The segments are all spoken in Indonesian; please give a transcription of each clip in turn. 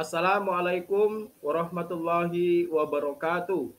Assalamualaikum warahmatullahi wabarakatuh.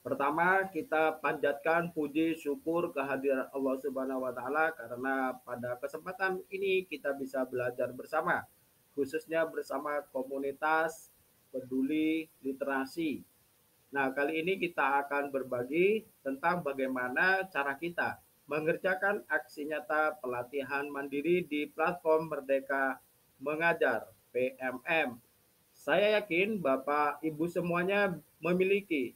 Pertama, kita panjatkan puji syukur kehadiran Allah Subhanahu wa taala karena pada kesempatan ini kita bisa belajar bersama, khususnya bersama komunitas peduli literasi. Nah, kali ini kita akan berbagi tentang bagaimana cara kita mengerjakan aksi nyata pelatihan mandiri di platform Merdeka Mengajar (PMM). Saya yakin Bapak Ibu semuanya memiliki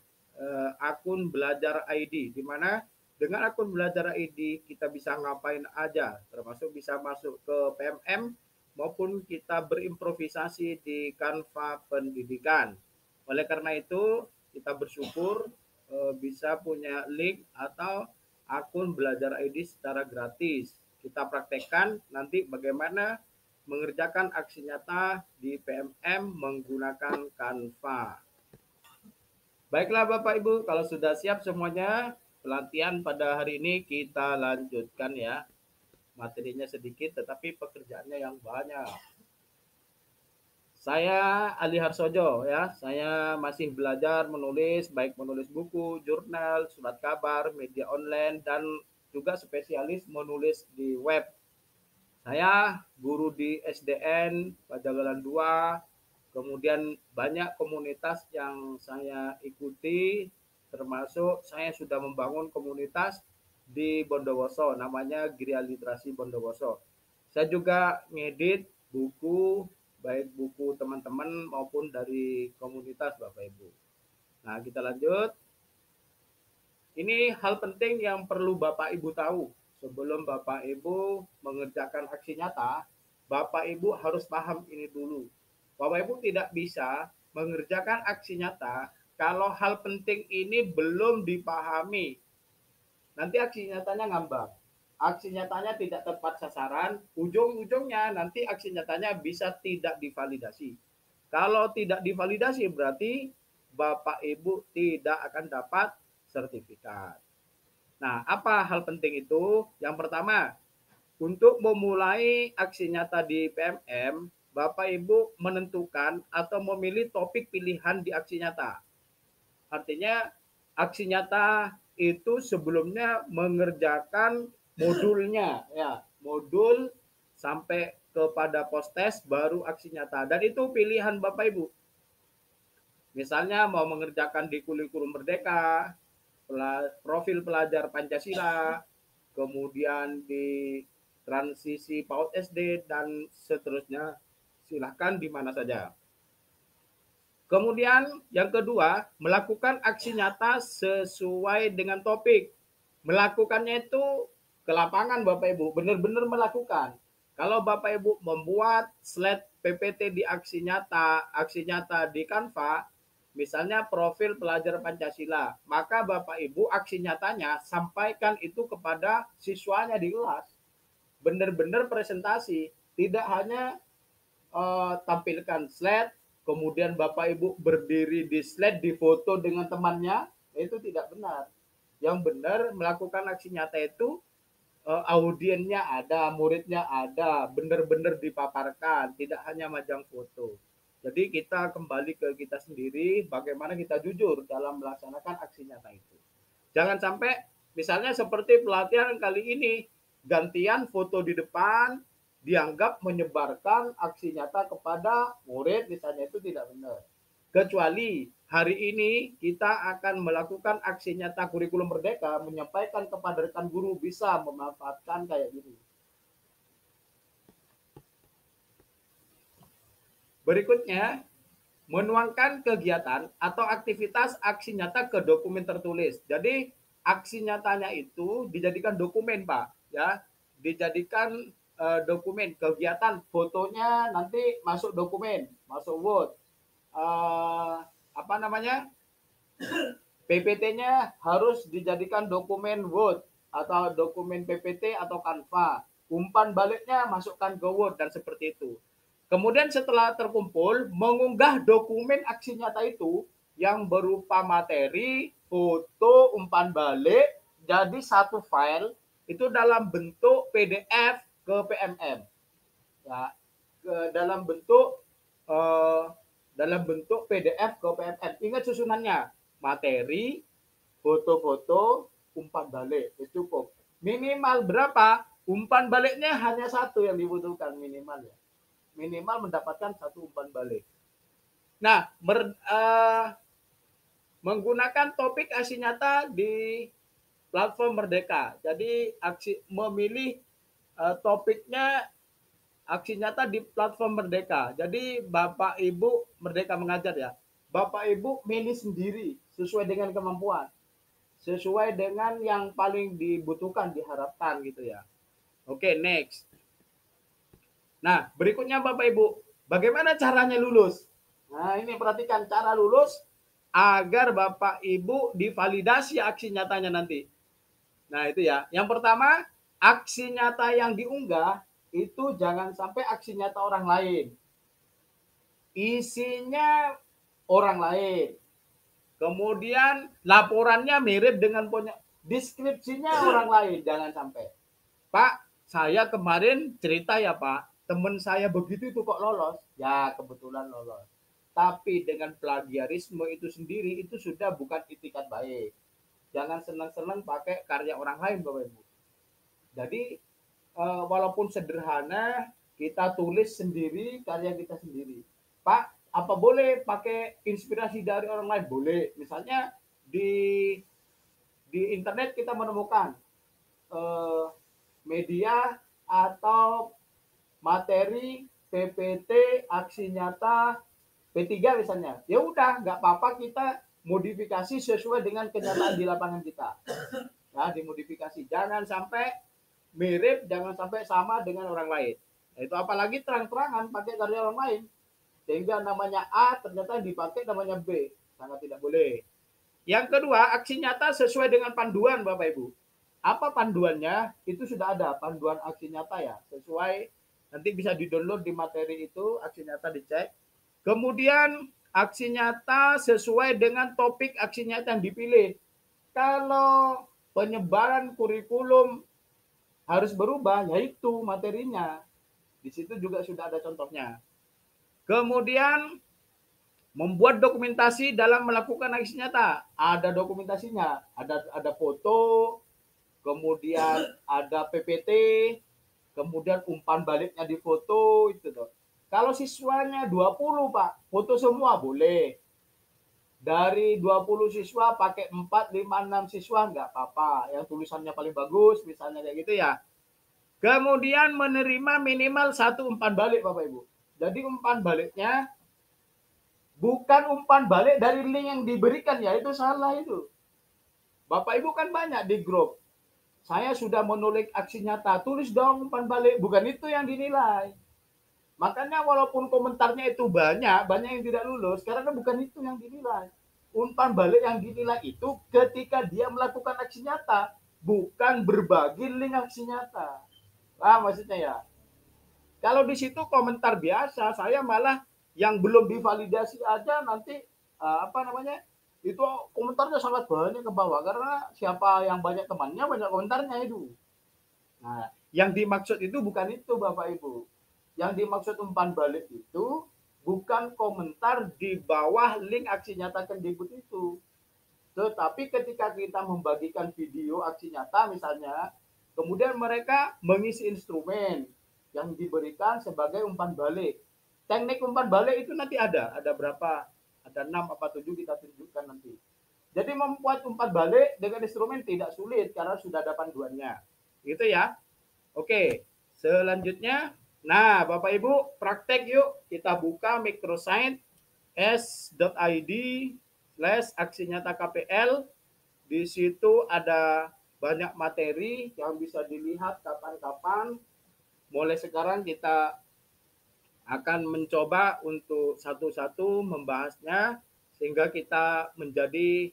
akun Belajar ID, di mana dengan akun Belajar ID kita bisa ngapain aja, termasuk bisa masuk ke PMM maupun kita berimprovisasi di Canva pendidikan. Oleh karena itu, kita bersyukur bisa punya link atau akun Belajar ID secara gratis. Kita praktekkan nanti bagaimana mengerjakan aksi nyata di PMM menggunakan Canva. Baiklah Bapak Ibu, kalau sudah siap semuanya, pelatihan pada hari ini kita lanjutkan ya. Materinya sedikit tetapi pekerjaannya yang banyak. Saya Ali Harsojo ya, saya masih belajar menulis, baik menulis buku, jurnal, surat kabar, media online, dan juga spesialis menulis di web. Saya guru di SDN Pajagalan 2, kemudian banyak komunitas yang saya ikuti, termasuk saya sudah membangun komunitas di Bondowoso, namanya Gria Literasi Bondowoso. Saya juga ngedit buku, baik buku teman-teman maupun dari komunitas Bapak Ibu. Nah, kita lanjut. Ini hal penting yang perlu Bapak Ibu tahu. Sebelum Bapak Ibu mengerjakan aksi nyata, Bapak Ibu harus paham ini dulu. Bapak Ibu tidak bisa mengerjakan aksi nyata kalau hal penting ini belum dipahami. Nanti aksi nyatanya ngambang. Aksi nyatanya tidak tepat sasaran, ujung-ujungnya nanti aksi nyatanya bisa tidak divalidasi. Kalau tidak divalidasi berarti Bapak Ibu tidak akan dapat sertifikat. Nah, apa hal penting itu? Yang pertama, untuk memulai aksi nyata di PMM, Bapak Ibu menentukan atau memilih topik pilihan di aksi nyata. Artinya, aksi nyata itu sebelumnya mengerjakan modulnya, ya, modul sampai kepada post test baru aksi nyata. Dan itu pilihan Bapak Ibu. Misalnya mau mengerjakan di kurikulum Merdeka, profil pelajar Pancasila, kemudian di transisi PAUD SD, dan seterusnya, silahkan di mana saja. Kemudian yang kedua, melakukan aksi nyata sesuai dengan topik. Melakukannya itu ke lapangan Bapak Ibu, benar-benar melakukan. Kalau Bapak Ibu membuat slide PPT di aksi nyata di Canva, misalnya profil pelajar Pancasila, maka Bapak Ibu aksi nyatanya sampaikan itu kepada siswanya di kelas. Benar-benar presentasi, tidak hanya tampilkan slide, kemudian Bapak Ibu berdiri di slide, di foto dengan temannya, itu tidak benar. Yang benar melakukan aksi nyata itu audiennya ada, muridnya ada, benar-benar dipaparkan, tidak hanya majang foto. Jadi kita kembali ke kita sendiri, bagaimana kita jujur dalam melaksanakan aksi nyata itu. Jangan sampai misalnya seperti pelatihan kali ini, gantian foto di depan, dianggap menyebarkan aksi nyata kepada murid, misalnya, itu tidak benar. Kecuali hari ini kita akan melakukan aksi nyata kurikulum Merdeka, menyampaikan kepada rekan guru bisa memanfaatkan kayak gini. Berikutnya, menuangkan kegiatan atau aktivitas aksi nyata ke dokumen tertulis. Jadi aksi nyatanya itu dijadikan dokumen, Pak, ya. Dijadikan dokumen kegiatan, fotonya nanti masuk dokumen, masuk Word. Apa namanya? PPT-nya harus dijadikan dokumen Word atau dokumen PPT atau Canva. Umpan baliknya masukkan ke Word dan seperti itu. Kemudian setelah terkumpul, mengunggah dokumen aksi nyata itu yang berupa materi, foto, umpan balik, jadi satu file itu dalam bentuk PDF ke PMM. Ya, dalam bentuk eh, dalam bentuk PDF ke PMN. Ingat susunannya, materi, foto-foto, umpan balik, itu cukup. Minimal berapa? Umpan baliknya hanya satu yang dibutuhkan minimal ya. Minimal mendapatkan satu umpan balik. Nah, menggunakan topik aksi nyata di platform Merdeka. Jadi memilih topiknya aksi nyata di platform Merdeka. Jadi Bapak Ibu Merdeka Mengajar ya. Bapak Ibu milih sendiri sesuai dengan kemampuan. Sesuai dengan yang paling dibutuhkan, diharapkan gitu ya. Oke, next. Nah, berikutnya Bapak Ibu, bagaimana caranya lulus? Nah, ini perhatikan cara lulus agar Bapak Ibu divalidasi aksi nyatanya nanti. Nah, itu ya. Yang pertama, aksi nyata yang diunggah itu jangan sampai aksi nyata orang lain. Isinya orang lain. Kemudian laporannya mirip dengan punya, deskripsinya orang lain, jangan sampai. Pak, saya kemarin cerita ya Pak, teman saya begitu itu kok lolos. Ya kebetulan lolos. Tapi dengan plagiarisme itu sendiri itu sudah bukan itikat baik. Jangan senang-senang pakai karya orang lain Bapak Ibu. Jadi walaupun sederhana, kita tulis sendiri karya kita sendiri. Pak, apa boleh pakai inspirasi dari orang lain? Boleh. Misalnya di internet kita menemukan eh, media atau materi PPT aksi nyata P3 misalnya. Ya udah, nggak apa-apa kita modifikasi sesuai dengan kenyataan di lapangan kita. Ya, dimodifikasi. Jangan sampai mirip, jangan sampai sama dengan orang lain. Nah, itu apalagi terang-terangan pakai karya orang lain. Sehingga namanya A ternyata dipakai namanya B. Sangat tidak boleh. Yang kedua, aksi nyata sesuai dengan panduan Bapak Ibu. Apa panduannya? Itu sudah ada panduan aksi nyata ya. Sesuai, nanti bisa di-download di materi itu, aksi nyata dicek. Kemudian aksi nyata sesuai dengan topik aksi nyata yang dipilih. Kalau penyebaran kurikulum harus berubah, yaitu materinya. Di situ juga sudah ada contohnya. Kemudian membuat dokumentasi dalam melakukan aksi nyata. Ada dokumentasinya, ada foto, kemudian ada PPT, kemudian umpan baliknya di foto itu tuh. Kalau siswanya 20 Pak, foto semua boleh. Dari 20 siswa pakai 4, 5, 6 siswa nggak apa-apa. Yang tulisannya paling bagus misalnya kayak gitu ya. Kemudian menerima minimal satu umpan balik Bapak Ibu. Jadi umpan baliknya bukan umpan balik dari link yang diberikan ya, itu salah itu. Bapak Ibu kan banyak di grup. Saya sudah menulis aksi nyata, tulis dong umpan balik. Bukan itu yang dinilai. Makanya walaupun komentarnya itu banyak yang tidak lulus, karena bukan itu yang dinilai. Umpan balik yang dinilai itu ketika dia melakukan aksi nyata, bukan berbagi link aksi nyata. Maksudnya ya. Kalau di situ komentar biasa, saya malah yang belum divalidasi aja nanti apa namanya itu komentarnya sangat banyak ke bawah karena siapa yang banyak temannya banyak komentarnya itu. Nah, yang dimaksud itu bukan itu Bapak Ibu. Yang dimaksud umpan balik itu bukan komentar di bawah link aksi nyata Kemdikbud itu. Tetapi ketika kita membagikan video aksi nyata misalnya, kemudian mereka mengisi instrumen yang diberikan sebagai umpan balik. Teknik umpan balik itu nanti ada berapa? Ada 6 apa 7 kita tunjukkan nanti. Jadi membuat umpan balik dengan instrumen tidak sulit karena sudah ada panduannya. Gitu ya. Oke, selanjutnya. Nah, Bapak Ibu, praktek yuk. Kita buka microscience s.id /aksi nyata KPL. Di situ ada banyak materi yang bisa dilihat kapan-kapan. Mulai sekarang kita akan mencoba untuk satu-satu membahasnya sehingga kita menjadi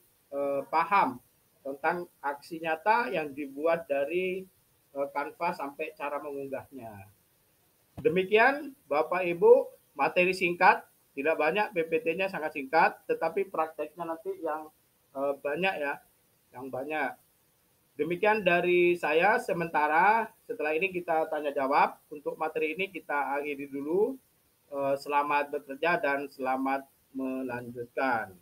paham tentang aksi nyata yang dibuat dari Canva sampai cara mengunggahnya. Demikian Bapak Ibu, materi singkat, tidak banyak, PPT-nya sangat singkat, tetapi prakteknya nanti yang banyak ya, yang banyak. Demikian dari saya sementara. Setelah ini kita tanya jawab. Untuk materi ini kita akhiri dulu. Selamat bekerja dan selamat melanjutkan.